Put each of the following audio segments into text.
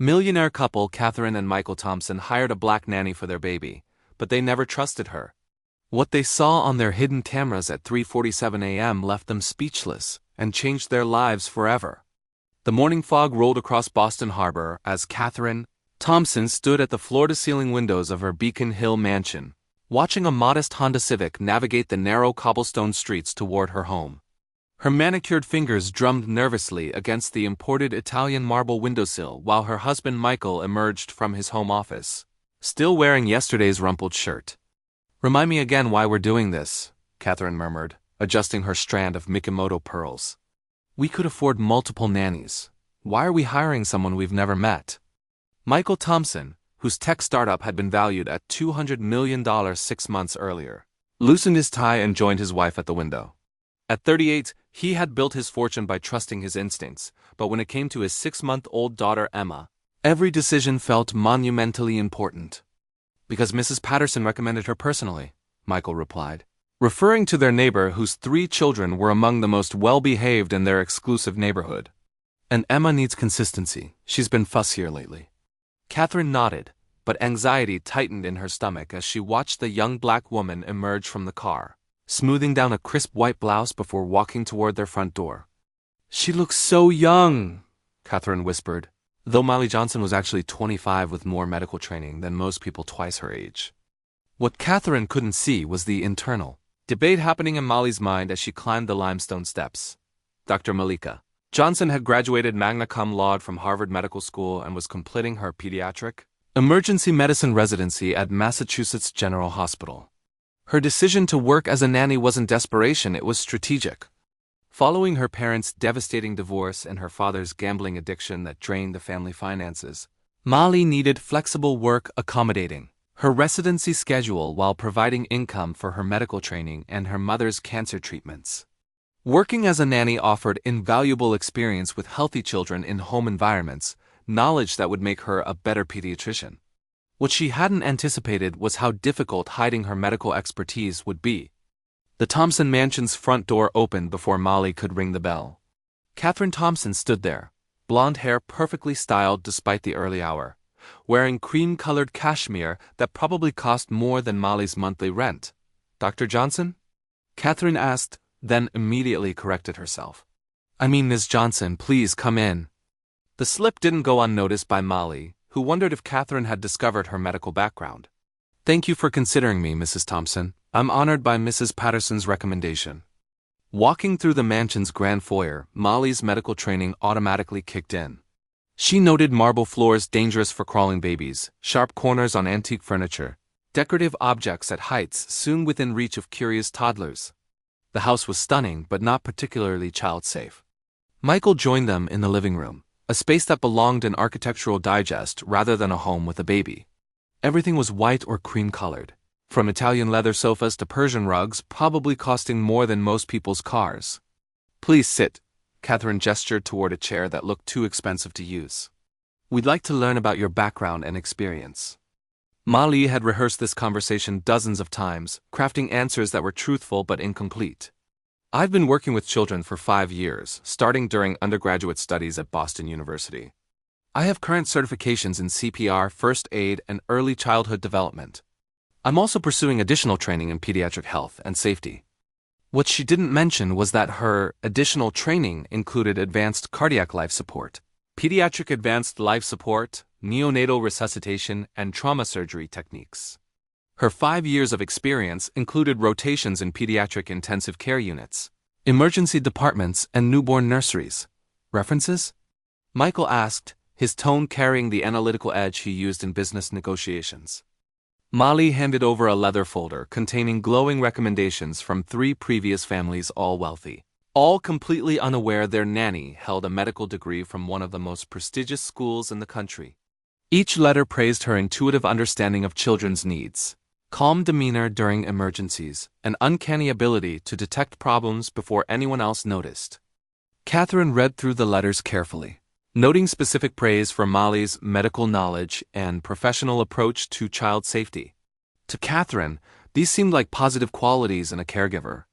Millionaire couple Katherine and Michael Thompson hired a black nanny for their baby, but they never trusted her. What they saw on their hidden cameras at 3:47 a.m. left them speechless and changed their lives forever. The morning fog rolled across Boston Harbor as Katherine Thompson stood at the floor-to-ceiling windows of her Beacon Hill mansion, watching a modest Honda Civic navigate the narrow cobblestone streets toward her home. Her manicured fingers drummed nervously against the imported Italian marble windowsill while her husband Michael emerged from his home office, still wearing yesterday's rumpled shirt. "Remind me again why we're doing this," Katherine murmured, adjusting her strand of Mikimoto pearls. "We could afford multiple nannies. Why are we hiring someone we've never met?" Michael Thompson, whose tech startup had been valued at $200 million 6 months earlier, loosened his tie and joined his wife at the window. At 38, he had built his fortune by trusting his instincts, but when it came to his 6-month-old daughter Emma, every decision felt monumentally important. "Because Mrs. Patterson recommended her personally," Michael replied, referring to their neighbor whose 3 children were among the most well-behaved in their exclusive neighborhood. "And Emma needs consistency. She's been fussier lately." Katherine nodded, but anxiety tightened in her stomach as she watched the young black woman emerge from the car, smoothing down a crisp white blouse before walking toward their front door. "She looks so young," Katherine whispered, though Molly Johnson was actually 25 with more medical training than most people twice her age. What Katherine couldn't see was the internal debate happening in Molly's mind as she climbed the limestone steps. Dr. Malika Johnson had graduated magna cum laude from Harvard Medical School and was completing her pediatric emergency medicine residency at Massachusetts General Hospital. Her decision to work as a nanny wasn't desperation, it was strategic. Following her parents' devastating divorce and her father's gambling addiction that drained the family finances, Molly needed flexible work accommodating her residency schedule while providing income for her medical training and her mother's cancer treatments. Working as a nanny offered invaluable experience with healthy children in home environments, knowledge that would make her a better pediatrician. What she hadn't anticipated was how difficult hiding her medical expertise would be. The Thompson mansion's front door opened before Molly could ring the bell. Katherine Thompson stood there, blonde hair perfectly styled despite the early hour, wearing cream-colored cashmere that probably cost more than Molly's monthly rent. "Dr. Johnson?" Katherine asked, then immediately corrected herself. "I mean, Ms. Johnson, please come in." The slip didn't go unnoticed by Molly, who wondered if Katherine had discovered her medical background. "Thank you for considering me, Mrs. Thompson. I'm honored by Mrs. Patterson's recommendation." Walking through the mansion's grand foyer, Molly's medical training automatically kicked in. She noted marble floors dangerous for crawling babies, sharp corners on antique furniture, decorative objects at heights soon within reach of curious toddlers. The house was stunning, but not particularly child-safe. Michael joined them in the living room, a space that belonged in Architectural Digest rather than a home with a baby. Everything was white or cream-colored, from Italian leather sofas to Persian rugs, probably costing more than most people's cars. "Please sit," Katherine gestured toward a chair that looked too expensive to use. "We'd like to learn about your background and experience." Molly had rehearsed this conversation dozens of times, crafting answers that were truthful but incomplete. "I've been working with children for 5 years, starting during undergraduate studies at Boston University. I have current certifications in CPR, first aid, and early childhood development. I'm also pursuing additional training in pediatric health and safety." What she didn't mention was that her additional training included advanced cardiac life support, pediatric advanced life support, neonatal resuscitation, and trauma surgery techniques. Her 5 years of experience included rotations in pediatric intensive care units, emergency departments, and newborn nurseries. "References?" Michael asked, his tone carrying the analytical edge he used in business negotiations. Molly handed over a leather folder containing glowing recommendations from 3 previous families, all wealthy, all completely unaware their nanny held a medical degree from one of the most prestigious schools in the country. Each letter praised her intuitive understanding of children's needs, calm demeanor during emergencies, and uncanny ability to detect problems before anyone else noticed. Katherine read through the letters carefully, noting specific praise for Molly's medical knowledge and professional approach to child safety. To Katherine, these seemed like positive qualities in a caregiver.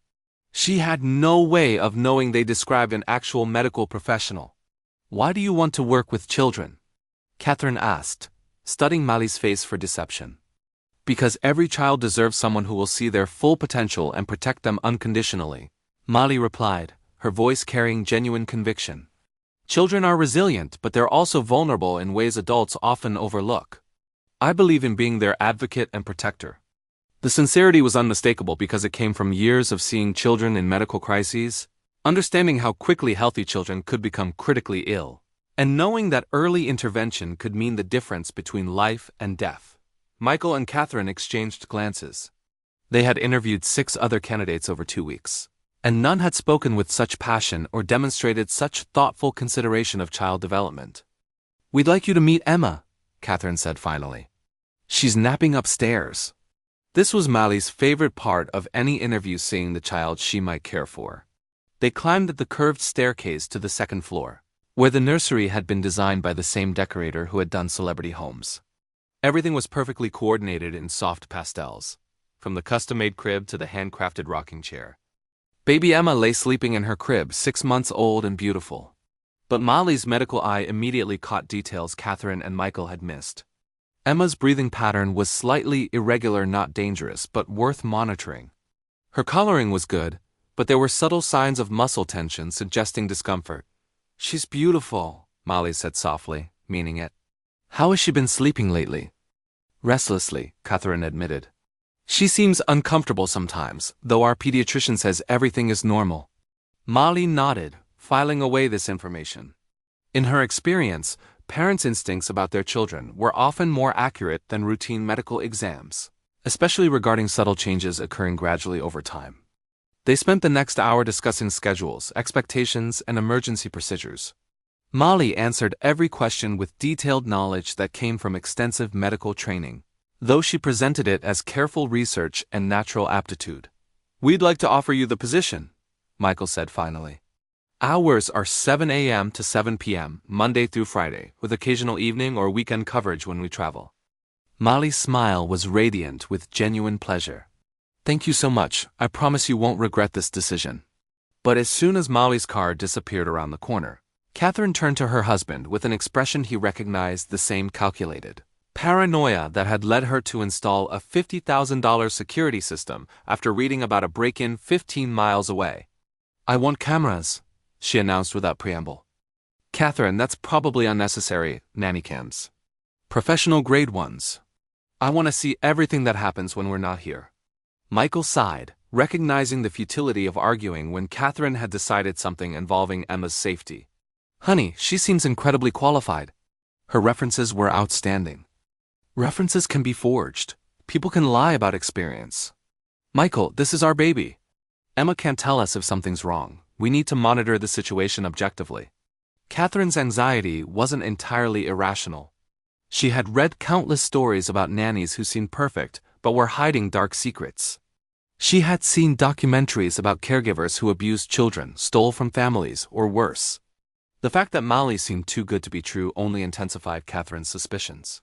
She had no way of knowing they described an actual medical professional. "Why do you want to work with children?" Katherine asked, studying Mali's face for deception. Because every child deserves someone who will see their full potential and protect them unconditionally, Mali replied, her voice carrying genuine conviction. Children are resilient, but they're also vulnerable in ways adults often overlook. I believe in being their advocate and protector. The sincerity was unmistakable because it came from years of seeing children in medical crises, understanding how quickly healthy children could become critically ill, and knowing that early intervention could mean the difference between life and death. Michael and Katherine exchanged glances. They had interviewed 6 other candidates over 2 weeks, and none had spoken with such passion or demonstrated such thoughtful consideration of child development. "We'd like you to meet Emma," Katherine said finally. "She's napping upstairs." This was Mali's favorite part of any interview, seeing the child she might care for. They climbed the curved staircase to the 2nd floor, where the nursery had been designed by the same decorator who had done Celebrity Homes. Everything was perfectly coordinated in soft pastels, from the custom-made crib to the handcrafted rocking chair. Baby Emma lay sleeping in her crib, 6 months old and beautiful. But Mali's medical eye immediately caught details Katherine and Michael had missed. Emma's breathing pattern was slightly irregular, not dangerous, but worth monitoring. Her coloring was good, but there were subtle signs of muscle tension suggesting discomfort. "She's beautiful," Mali said softly, meaning it. "How has she been sleeping lately?" "Restlessly," Katherine admitted. "She seems uncomfortable sometimes, though our pediatrician says everything is normal." Mali nodded, filing away this information. In her experience, parents' instincts about their children were often more accurate than routine medical exams, especially regarding subtle changes occurring gradually over time. They spent the next hour discussing schedules, expectations, and emergency procedures. Mali answered every question with detailed knowledge that came from extensive medical training, though she presented it as careful research and natural aptitude. "We'd like to offer you the position," Michael said finally. "Hours are 7 a.m. to 7 p.m., Monday through Friday, with occasional evening or weekend coverage when we travel." Mali's smile was radiant with genuine pleasure. "Thank you so much. I promise you won't regret this decision." But as soon as Mali's car disappeared around the corner, Katherine turned to her husband with an expression he recognized, the same calculated paranoia that had led her to install a $50,000 security system after reading about a break-in 15 miles away. "I want cameras," she announced without preamble. "Katherine, that's probably unnecessary, nanny cams. Professional-grade ones. I want to see everything that happens when we're not here." Michael sighed, recognizing the futility of arguing when Katherine had decided something involving Emma's safety. "Honey, she seems incredibly qualified. Her references were outstanding." "References can be forged. People can lie about experience." "Michael, this is our baby. Emma can't tell us if something's wrong. We need to monitor the situation objectively." Katherine's anxiety wasn't entirely irrational. She had read countless stories about nannies who seemed perfect but were hiding dark secrets. She had seen documentaries about caregivers who abused children, stole from families, or worse. The fact that Mali seemed too good to be true only intensified Katherine's suspicions.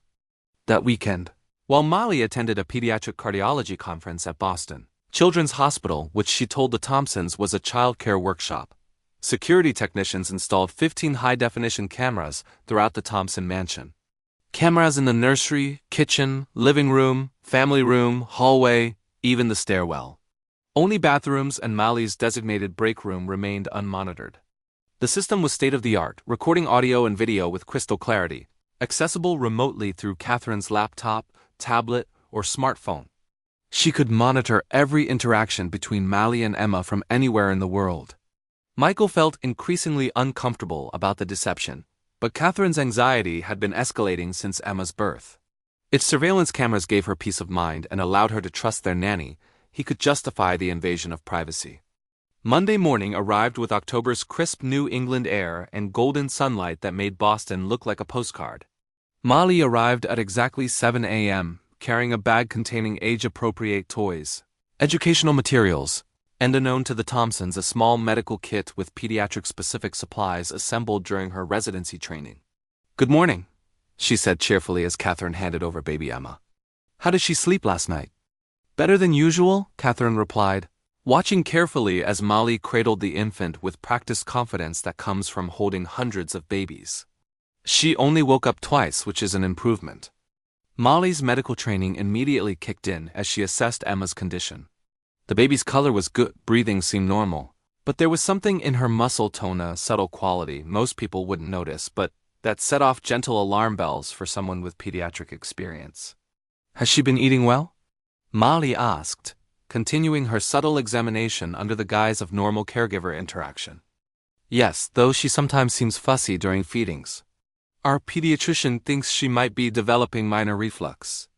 That weekend, while Mali attended a pediatric cardiology conference at Boston Children's Hospital, which she told the Thompsons was a child care workshop, security technicians installed 15 high-definition cameras throughout the Thompson mansion. Cameras in the nursery, kitchen, living room, family room, hallway, even the stairwell. Only bathrooms and Mali's designated break room remained unmonitored. The system was state-of-the-art, recording audio and video with crystal clarity, accessible remotely through Katherine's laptop, tablet, or smartphone. She could monitor every interaction between Mali and Emma from anywhere in the world. Michael felt increasingly uncomfortable about the deception, but Katherine's anxiety had been escalating since Emma's birth. If surveillance cameras gave her peace of mind and allowed her to trust their nanny, he could justify the invasion of privacy. Monday morning arrived with October's crisp New England air and golden sunlight that made Boston look like a postcard. Mali arrived at exactly 7 a.m., carrying a bag containing age-appropriate toys, educational materials, and, unknown to the Thompsons, a small medical kit with pediatric-specific supplies assembled during her residency training. "Good morning," she said cheerfully as Katherine handed over baby Emma. "How did she sleep last night?" "Better than usual," Katherine replied, watching carefully as Mali cradled the infant with practiced confidence that comes from holding hundreds of babies. She only woke up twice, which is an improvement. Molly's medical training immediately kicked in as she assessed Emma's condition. The baby's color was good, breathing seemed normal, but there was something in her muscle tone, a subtle quality most people wouldn't notice, but that set off gentle alarm bells for someone with pediatric experience. Has she been eating well? Molly asked, continuing her subtle examination under the guise of normal caregiver interaction. Yes, though she sometimes seems fussy during feedings. Our pediatrician thinks she might be developing minor reflux.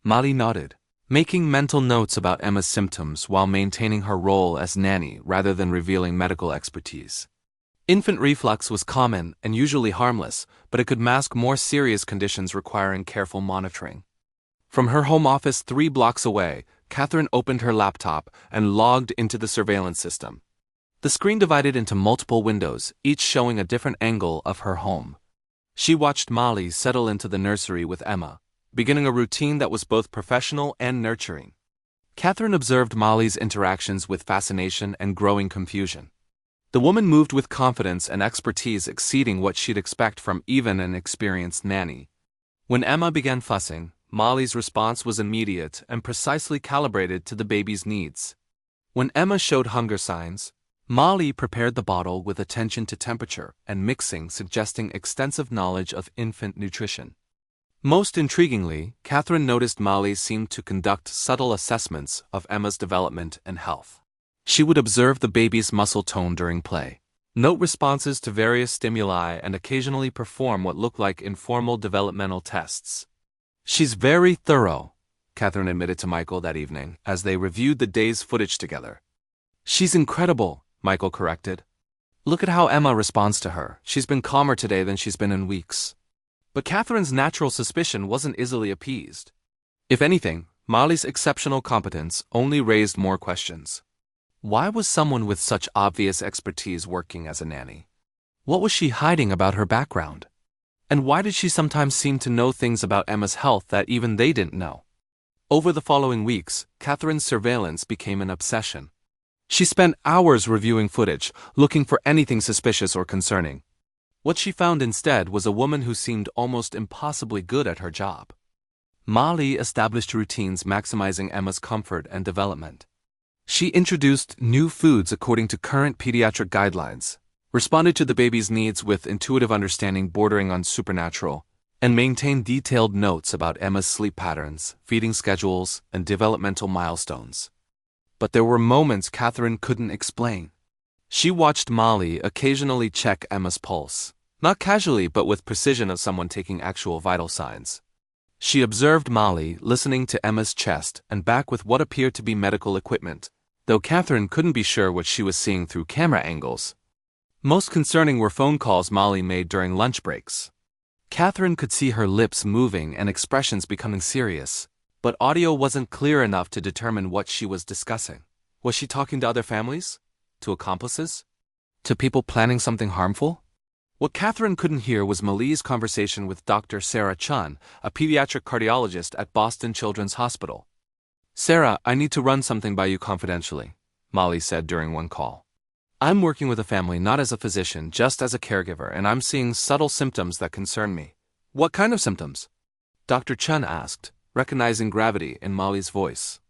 Molly nodded, making mental notes about Emma's symptoms while maintaining her role as nanny rather than revealing medical expertise. Infant reflux was common and usually harmless, but it could mask more serious conditions requiring careful monitoring. From her home office 3 blocks away, Katherine opened her laptop and logged into the surveillance system. The screen divided into multiple windows, each showing a different angle of her home. She watched Molly settle into the nursery with Emma, beginning a routine that was both professional and nurturing. Katherine observed Molly's interactions with fascination and growing confusion. The woman moved with confidence and expertise exceeding what she'd expect from even an experienced nanny. When Emma began fussing, Molly's response was immediate and precisely calibrated to the baby's needs. When Emma showed hunger signs, Molly prepared the bottle with attention to temperature and mixing, suggesting extensive knowledge of infant nutrition. Most intriguingly, Katherine noticed Molly seemed to conduct subtle assessments of Emma's development and health. She would observe the baby's muscle tone during play, note responses to various stimuli, and occasionally perform what looked like informal developmental tests. She's very thorough, Katherine admitted to Michael that evening as they reviewed the day's footage together. She's incredible, Michael corrected. Look at how Emma responds to her. She's been calmer today than she's been in weeks. But Katherine's natural suspicion wasn't easily appeased. If anything, Molly's exceptional competence only raised more questions. Why was someone with such obvious expertise working as a nanny? What was she hiding about her background? And why did she sometimes seem to know things about Emma's health that even they didn't know? Over the following weeks, Katherine's surveillance became an obsession. She spent hours reviewing footage, looking for anything suspicious or concerning. What she found instead was a woman who seemed almost impossibly good at her job. Molly established routines maximizing Emma's comfort and development. She introduced new foods according to current pediatric guidelines, responded to the baby's needs with intuitive understanding bordering on supernatural, and maintained detailed notes about Emma's sleep patterns, feeding schedules, and developmental milestones. But there were moments Katherine couldn't explain. She watched Molly occasionally check Emma's pulse, not casually but with precision of someone taking actual vital signs. She observed Molly listening to Emma's chest and back with what appeared to be medical equipment, though Katherine couldn't be sure what she was seeing through camera angles. Most concerning were phone calls Molly made during lunch breaks. Katherine could see her lips moving and expressions becoming serious, but audio wasn't clear enough to determine what she was discussing. Was she talking to other families? To accomplices? To people planning something harmful? What Katherine couldn't hear was Molly's conversation with Dr. Sarah Chun, a pediatric cardiologist at Boston Children's Hospital. Sarah, I need to run something by you confidentially, Molly said during one call. I'm working with a family not as a physician, just as a caregiver, and I'm seeing subtle symptoms that concern me. What kind of symptoms? Dr. Chun asked, recognizing gravity in Molly's voice.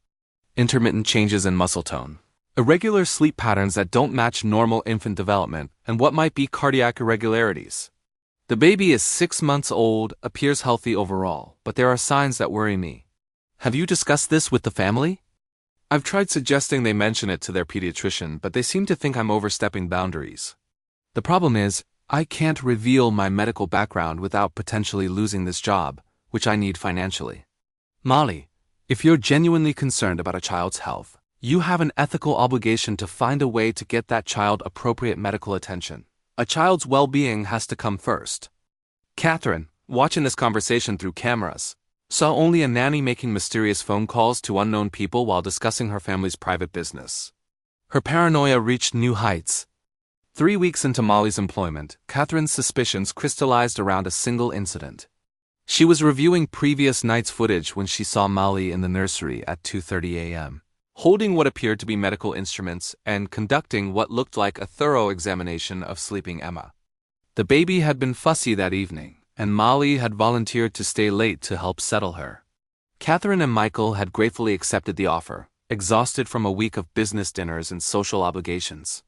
Intermittent changes in muscle tone. Irregular sleep patterns that don't match normal infant development, and what might be cardiac irregularities. The baby is 6 months old, appears healthy overall, but there are signs that worry me. Have you discussed this with the family? I've tried suggesting they mention it to their pediatrician, but they seem to think I'm overstepping boundaries. The problem is, I can't reveal my medical background without potentially losing this job, which I need financially. Molly, if you're genuinely concerned about a child's health, you have an ethical obligation to find a way to get that child appropriate medical attention. A child's well-being has to come first. Katherine, watching this conversation through cameras, saw only a nanny making mysterious phone calls to unknown people while discussing her family's private business. Her paranoia reached new heights. 3 weeks into Molly's employment, Katherine's suspicions crystallized around a single incident. She was reviewing previous night's footage when she saw Molly in the nursery at 2:30 a.m. holding what appeared to be medical instruments and conducting what looked like a thorough examination of sleeping Emma. The baby had been fussy that evening, and Molly had volunteered to stay late to help settle her. Katherine and Michael had gratefully accepted the offer, exhausted from a week of business dinners and social obligations.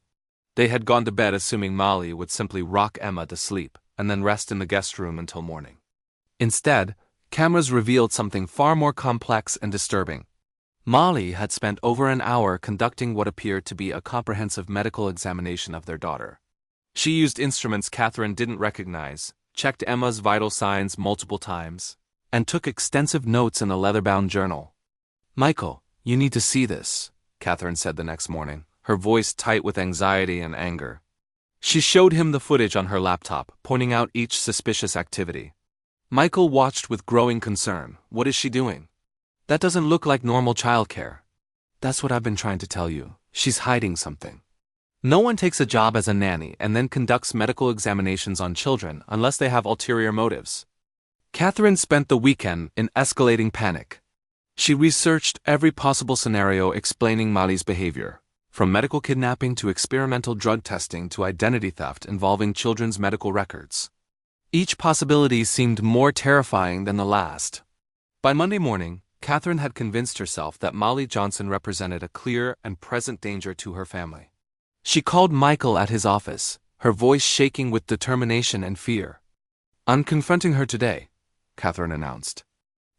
They had gone to bed assuming Molly would simply rock Emma to sleep and then rest in the guest room until morning. Instead, cameras revealed something far more complex and disturbing. Molly had spent over an hour conducting what appeared to be a comprehensive medical examination of their daughter. She used instruments Katherine didn't recognize, checked Emma's vital signs multiple times, and took extensive notes in a leather-bound journal. "Michael, you need to see this," Katherine said the next morning, her voice tight with anxiety and anger. She showed him the footage on her laptop, pointing out each suspicious activity. Michael watched with growing concern. "What is she doing? That doesn't look like normal childcare." "That's what I've been trying to tell you. She's hiding something. No one takes a job as a nanny and then conducts medical examinations on children unless they have ulterior motives." Katherine spent the weekend in escalating panic. She researched every possible scenario explaining Molly's behavior, from medical kidnapping to experimental drug testing to identity theft involving children's medical records. Each possibility seemed more terrifying than the last. By Monday morning, Katherine had convinced herself that Molly Johnson represented a clear and present danger to her family. She called Michael at his office, her voice shaking with determination and fear. "I'm confronting her today," Katherine announced.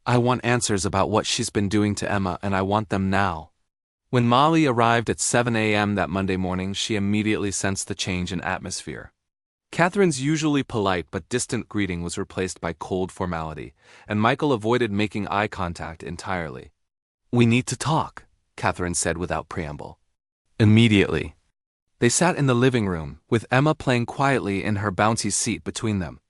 "I want answers about what she's been doing to Emma, and I want them now." When Molly arrived at 7 a.m. that Monday morning, she immediately sensed the change in atmosphere. Katherine's usually polite but distant greeting was replaced by cold formality, and Michael avoided making eye contact entirely. "We need to talk," Katherine said without preamble. "Immediately." They sat in the living room, with Emma playing quietly in her bouncy seat between them.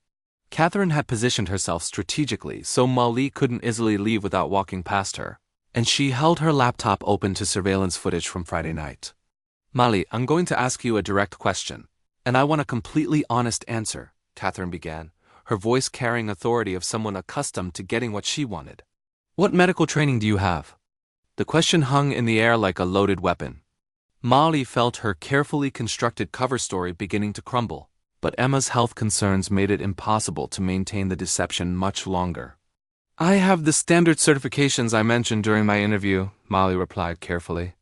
Katherine had positioned herself strategically so Molly couldn't easily leave without walking past her, and she held her laptop open to surveillance footage from Friday night. "Molly, I'm going to ask you a direct question, and I want a completely honest answer," Katherine began, her voice carrying authority of someone accustomed to getting what she wanted. "What medical training do you have?" The question hung in the air like a loaded weapon. Molly felt her carefully constructed cover story beginning to crumble, but Emma's health concerns made it impossible to maintain the deception much longer. "I have the standard certifications I mentioned during my interview," Molly replied carefully.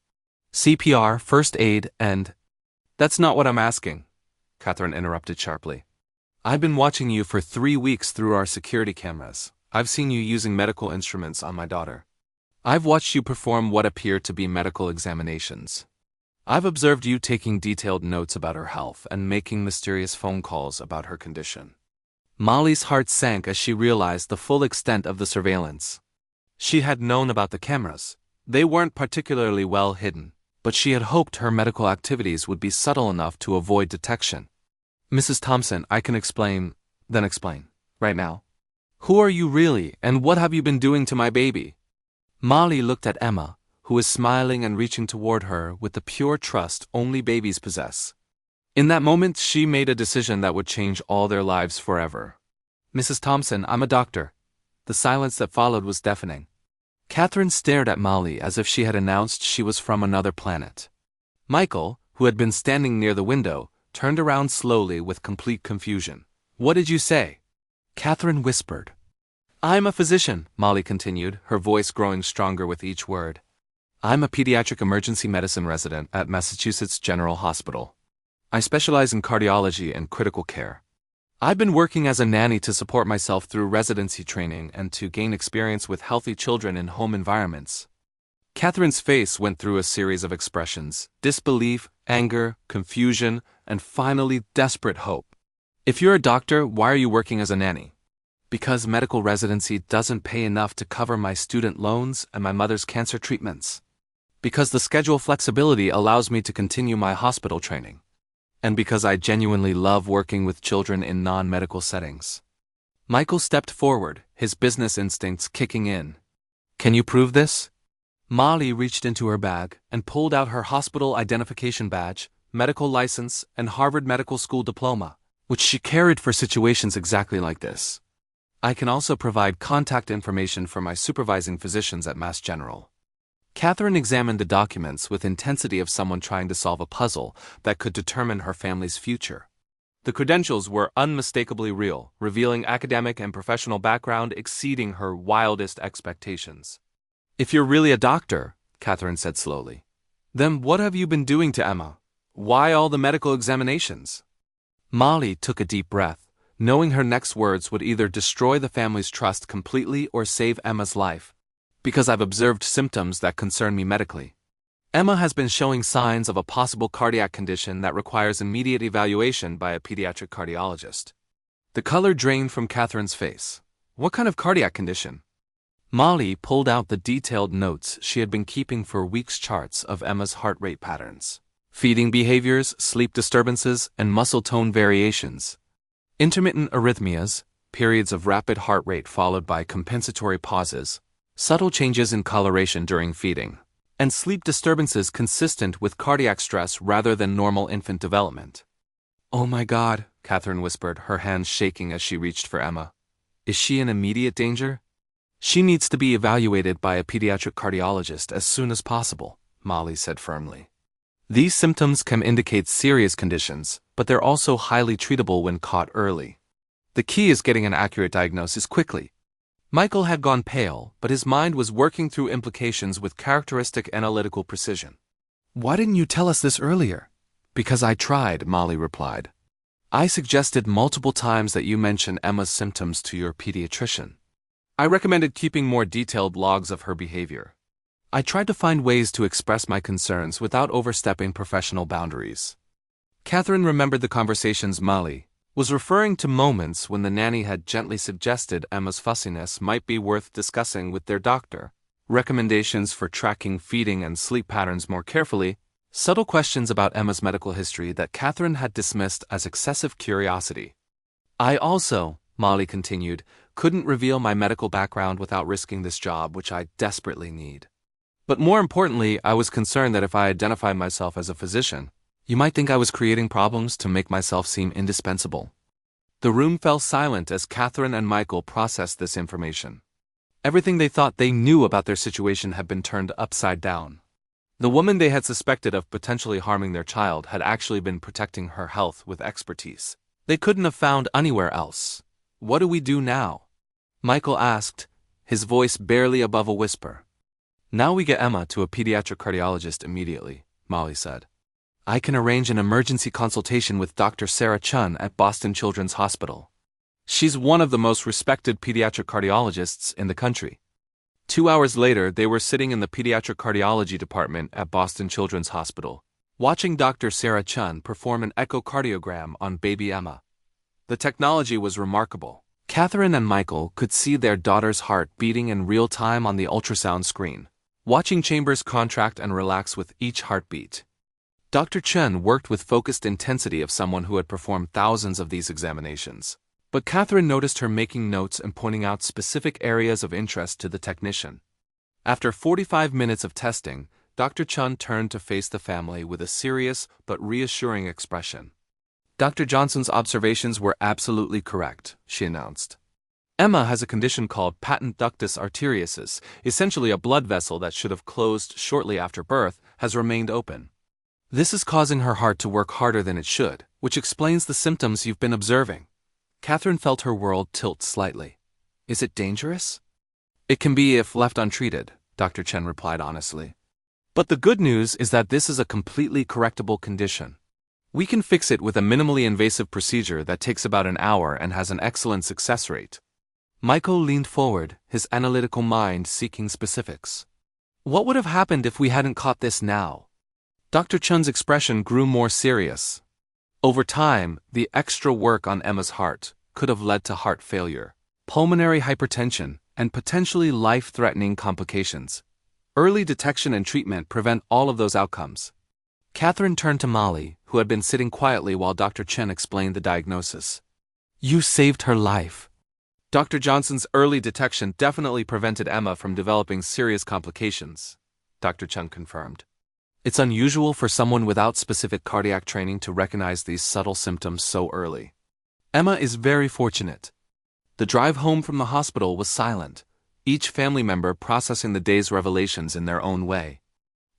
"CPR, first aid, and—" "That's not what I'm asking," Katherine interrupted sharply. "I've been watching you for 3 weeks through our security cameras. I've seen you using medical instruments on my daughter. I've watched you perform what appear to be medical examinations. I've observed you taking detailed notes about her health and making mysterious phone calls about her condition." Molly's heart sank as she realized the full extent of the surveillance. She had known about the cameras. They weren't particularly well hidden, but she had hoped her medical activities would be subtle enough to avoid detection. "Mrs. Thompson, I can explain." "Then explain. Right now. Who are you really, and what have you been doing to my baby?" Molly looked at Emma, who was smiling and reaching toward her with the pure trust only babies possess. In that moment, she made a decision that would change all their lives forever. "Mrs. Thompson, I'm a doctor." The silence that followed was deafening. Katherine stared at Molly as if she had announced she was from another planet. Michael, who had been standing near the window, turned around slowly with complete confusion. "What did you say?" Katherine whispered. "I'm a physician," Molly continued, her voice growing stronger with each word. "I'm a pediatric emergency medicine resident at Massachusetts General Hospital. I specialize in cardiology and critical care. I've been working as a nanny to support myself through residency training and to gain experience with healthy children in home environments." Katherine's face went through a series of expressions: disbelief, anger, confusion, and finally desperate hope. "If you're a doctor, why are you working as a nanny?" "Because medical residency doesn't pay enough to cover my student loans and my mother's cancer treatments. Because the schedule flexibility allows me to continue my hospital training. And because I genuinely love working with children in non-medical settings." Michael stepped forward, his business instincts kicking in. "Can you prove this?" Molly reached into her bag and pulled out her hospital identification badge, medical license, and Harvard Medical School diploma, which she carried for situations exactly like this. "I can also provide contact information for my supervising physicians at Mass General." Katherine examined the documents with intensity of someone trying to solve a puzzle that could determine her family's future. The credentials were unmistakably real, revealing academic and professional background exceeding her wildest expectations. "If you're really a doctor," Katherine said slowly, "then what have you been doing to Emma? Why all the medical examinations?" Molly took a deep breath, knowing her next words would either destroy the family's trust completely or save Emma's life. "Because I've observed symptoms that concern me medically. Emma has been showing signs of a possible cardiac condition that requires immediate evaluation by a pediatric cardiologist." The color drained from Katherine's face. What kind of cardiac condition? Molly pulled out the detailed notes she had been keeping for weeks, charts of Emma's heart rate patterns, feeding behaviors, sleep disturbances, and muscle tone variations. Intermittent arrhythmias, periods of rapid heart rate followed by compensatory pauses, subtle changes in coloration during feeding, and sleep disturbances consistent with cardiac stress rather than normal infant development. "Oh my God," Katherine whispered, her hands shaking as she reached for Emma. "Is she in immediate danger?" "She needs to be evaluated by a pediatric cardiologist as soon as possible," Molly said firmly. "These symptoms can indicate serious conditions, but they're also highly treatable when caught early. The key is getting an accurate diagnosis quickly." Michael had gone pale, but his mind was working through implications with characteristic analytical precision. "Why didn't you tell us this earlier?" "Because I tried," Molly replied. "I suggested multiple times that you mention Emma's symptoms to your pediatrician. I recommended keeping more detailed logs of her behavior. I tried to find ways to express my concerns without overstepping professional boundaries." Katherine remembered the conversations. Molly was referring to moments when the nanny had gently suggested Emma's fussiness might be worth discussing with their doctor, recommendations for tracking feeding and sleep patterns more carefully, subtle questions about Emma's medical history that Katherine had dismissed as excessive curiosity. "I also," Molly continued, "couldn't reveal my medical background without risking this job, which I desperately need. But more importantly, I was concerned that if I identified myself as a physician, you might think I was creating problems to make myself seem indispensable." The room fell silent as Katherine and Michael processed this information. Everything they thought they knew about their situation had been turned upside down. The woman they had suspected of potentially harming their child had actually been protecting her health with expertise they couldn't have found anywhere else. "What do we do now?" Michael asked, his voice barely above a whisper. "Now we get Emma to a pediatric cardiologist immediately," Molly said. "I can arrange an emergency consultation with Dr. Sarah Chun at Boston Children's Hospital. She's one of the most respected pediatric cardiologists in the country." 2 hours later, they were sitting in the pediatric cardiology department at Boston Children's Hospital, watching Dr. Sarah Chun perform an echocardiogram on baby Emma. The technology was remarkable. Katherine and Michael could see their daughter's heart beating in real time on the ultrasound screen, watching chambers contract and relax with each heartbeat. Dr. Chen worked with focused intensity of someone who had performed thousands of these examinations. But Katherine noticed her making notes and pointing out specific areas of interest to the technician. After 45 minutes of testing, Dr. Chun turned to face the family with a serious but reassuring expression. "Dr. Johnson's observations were absolutely correct," she announced. "Emma has a condition called patent ductus arteriosus, essentially a blood vessel that should have closed shortly after birth, has remained open. This is causing her heart to work harder than it should, which explains the symptoms you've been observing." Katherine felt her world tilt slightly. "Is it dangerous?" "It can be if left untreated," Dr. Chen replied honestly. "But the good news is that this is a completely correctable condition. We can fix it with a minimally invasive procedure that takes about an hour and has an excellent success rate." Michael leaned forward, his analytical mind seeking specifics. "What would have happened if we hadn't caught this now?" Dr. Chun's expression grew more serious. Over time, the extra work on Emma's heart could have led to heart failure, pulmonary hypertension, and potentially life-threatening complications. Early detection and treatment prevent all of those outcomes. Katherine turned to Molly, who had been sitting quietly while Dr. Chen explained the diagnosis. "You saved her life." Dr. Johnson's early detection definitely prevented Emma from developing serious complications, Dr. Chen confirmed. "It's unusual for someone without specific cardiac training to recognize these subtle symptoms so early. Emma is very fortunate." The drive home from the hospital was silent, each family member processing the day's revelations in their own way.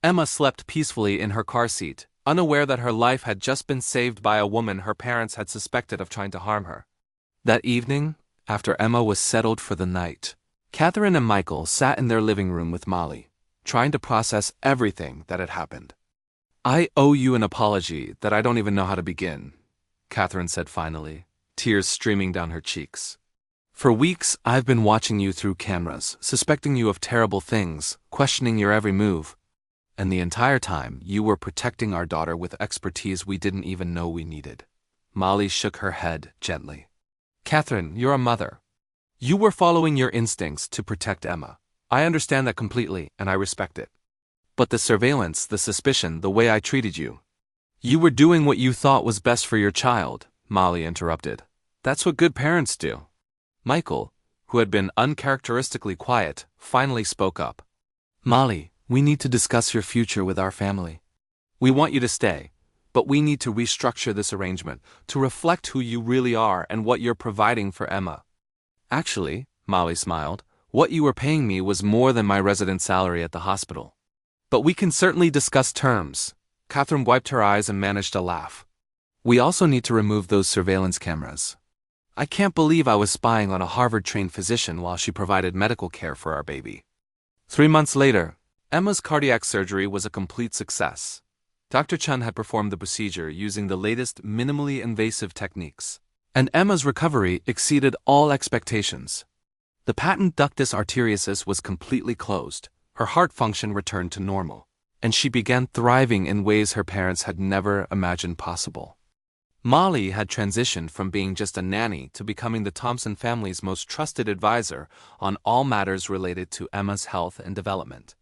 Emma slept peacefully in her car seat, unaware that her life had just been saved by a woman her parents had suspected of trying to harm her. That evening, after Emma was settled for the night, Katherine and Michael sat in their living room with Molly, trying to process everything that had happened. "I owe you an apology that I don't even know how to begin," Katherine said finally, tears streaming down her cheeks. "For weeks, I've been watching you through cameras, suspecting you of terrible things, questioning your every move. And the entire time, you were protecting our daughter with expertise we didn't even know we needed." Molly shook her head gently. "Katherine, you're a mother. You were following your instincts to protect Emma. I understand that completely, and I respect it. But the surveillance, the suspicion, the way I treated you—" "You were doing what you thought was best for your child," Molly interrupted. "That's what good parents do." Michael, who had been uncharacteristically quiet, finally spoke up. "Molly, we need to discuss your future with our family. We want you to stay, but we need to restructure this arrangement to reflect who you really are and what you're providing for Emma." "Actually," Molly smiled, "what you were paying me was more than my resident salary at the hospital. But we can certainly discuss terms." Katherine wiped her eyes and managed a laugh. "We also need to remove those surveillance cameras. I can't believe I was spying on a Harvard-trained physician while she provided medical care for our baby." 3 months later, Emma's cardiac surgery was a complete success. Dr. Chun had performed the procedure using the latest minimally invasive techniques, and Emma's recovery exceeded all expectations. The patent ductus arteriosus was completely closed, her heart function returned to normal, and she began thriving in ways her parents had never imagined possible. Molly had transitioned from being just a nanny to becoming the Thompson family's most trusted advisor on all matters related to Emma's health and development.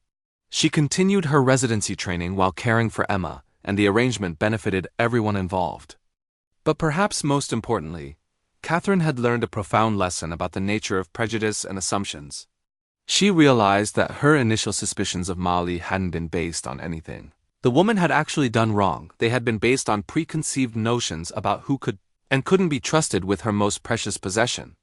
She continued her residency training while caring for Emma, and the arrangement benefited everyone involved. But perhaps most importantly, Katherine had learned a profound lesson about the nature of prejudice and assumptions. She realized that her initial suspicions of Molly hadn't been based on anything the woman had actually done wrong. They had been based on preconceived notions about who could and couldn't be trusted with her most precious possession.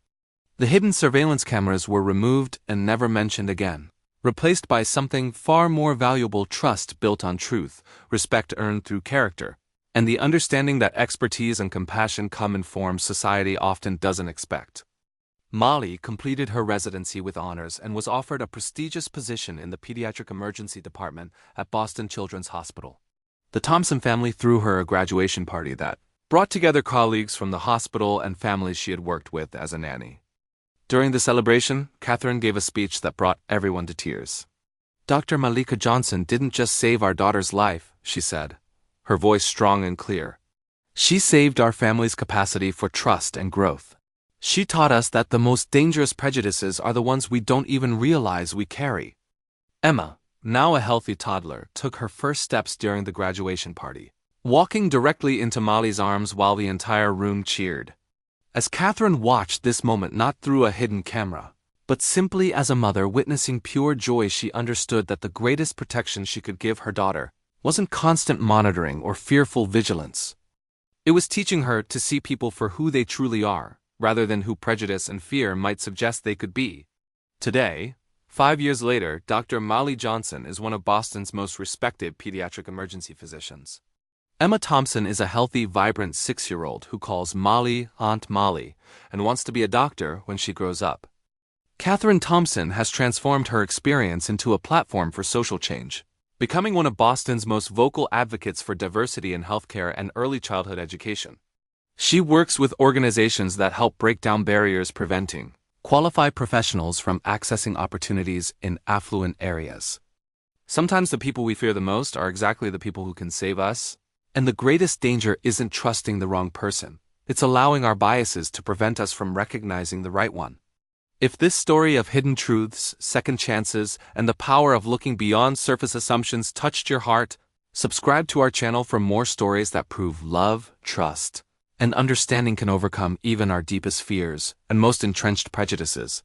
The hidden surveillance cameras were removed and never mentioned again, replaced by something far more valuable: trust built on truth, respect earned through character, and the understanding that expertise and compassion come in forms society often doesn't expect. Molly completed her residency with honors and was offered a prestigious position in the pediatric emergency department at Boston Children's Hospital. The Thompson family threw her a graduation party that brought together colleagues from the hospital and families she had worked with as a nanny. During the celebration, Katherine gave a speech that brought everyone to tears. "Dr. Malika Johnson didn't just save our daughter's life," she said, her voice strong and clear. "She saved our family's capacity for trust and growth. She taught us that the most dangerous prejudices are the ones we don't even realize we carry." Emma, now a healthy toddler, took her first steps during the graduation party, walking directly into Molly's arms while the entire room cheered. As Katherine watched this moment not through a hidden camera, but simply as a mother witnessing pure joy, she understood that the greatest protection she could give her daughter wasn't constant monitoring or fearful vigilance. It was teaching her to see people for who they truly are, rather than who prejudice and fear might suggest they could be. Today, 5 years later, Dr. Molly Johnson is one of Boston's most respected pediatric emergency physicians. Emma Thompson is a healthy, vibrant 6-year-old who calls Molly Aunt Molly and wants to be a doctor when she grows up. Katherine Thompson has transformed her experience into a platform for social change, becoming one of Boston's most vocal advocates for diversity in healthcare and early childhood education. She works with organizations that help break down barriers preventing qualified professionals from accessing opportunities in affluent areas. Sometimes the people we fear the most are exactly the people who can save us. And the greatest danger isn't trusting the wrong person. It's allowing our biases to prevent us from recognizing the right one. If this story of hidden truths, second chances, and the power of looking beyond surface assumptions touched your heart, subscribe to our channel for more stories that prove love, trust, and understanding can overcome even our deepest fears and most entrenched prejudices.